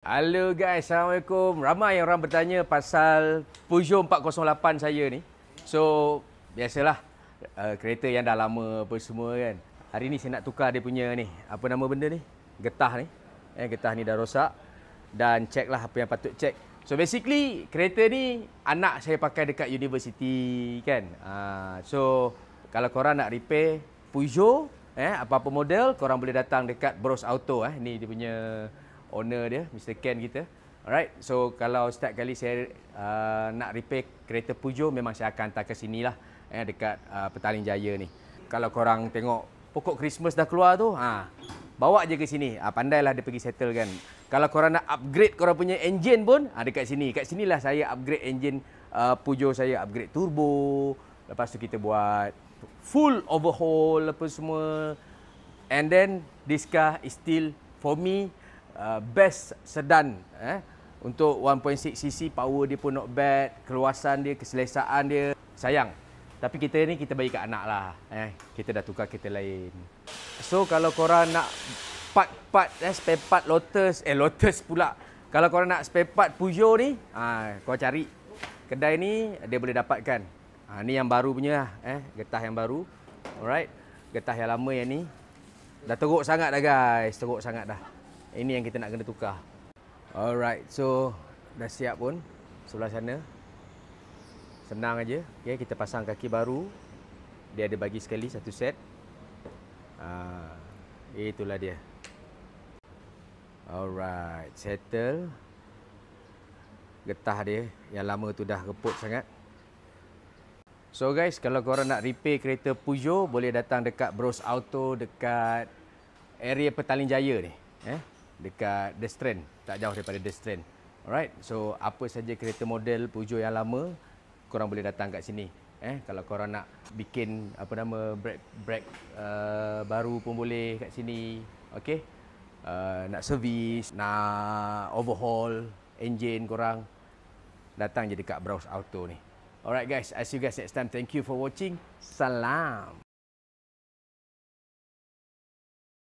Halo guys, Assalamualaikum. Ramai orang bertanya pasal Peugeot 408 saya ni. So, biasalah kereta yang dah lama apa semua kan. Hari ni saya nak tukar dia punya ni. Apa nama benda ni? Getah ni. Getah ni dah rosak. Dan check lah apa yang patut check. So, basically kereta ni anak saya pakai dekat universiti kan. So, kalau korang nak repair Peugeot, apa-apa model, korang boleh datang dekat Bros Auto. Ni dia punya owner dia, Mr. Ken kita. Alright, so kalau setiap kali saya nak repair kereta Peugeot, memang saya akan hantar ke sini lah, dekat Petaling Jaya ni. Kalau korang tengok pokok Christmas dah keluar tu, bawa je ke sini. Pandailah dia pergi settle kan. Kalau korang nak upgrade korang punya engine pun, dekat sini. Kat sinilah saya upgrade engine Peugeot saya, upgrade turbo. Lepas tu kita buat full overhaul apa semua. And then this car is still for me best sedan untuk 1.6cc. Power dia pun not bad, keluasan dia, keselesaan dia. Sayang, tapi kita ni kita bagi kat anak lah. Kita dah tukar kereta lain. So kalau korang nak part-part spare part Lotus pula. Kalau korang nak spare part Peugeot ni, korang cari kedai ni, dia boleh dapatkan. Ni yang baru punya getah yang baru. Alright, getah yang lama yang ni dah teruk sangat dah guys, teruk sangat dah. Ini yang kita nak kena tukar. Alright, so dah siap pun sebelah sana. Senang aja. Okay, kita pasang kaki baru. Dia ada bagi sekali satu set. Itulah dia. Alright, settle. Getah dia yang lama tu dah reput sangat. So guys, kalau korang nak repair kereta Peugeot, boleh datang dekat Bros Auto dekat area Petaling Jaya ni. Dekat The Strand, tak jauh daripada The Strand. Alright, so apa saja kereta model Peugeot yang lama, korang boleh datang kat sini. Kalau korang nak bikin brake baru pun boleh kat sini. Okey. Nak servis, nak overhaul engine korang, datang je dekat Bros Auto ni. Alright guys, I see you guys next time. Thank you for watching. Salam.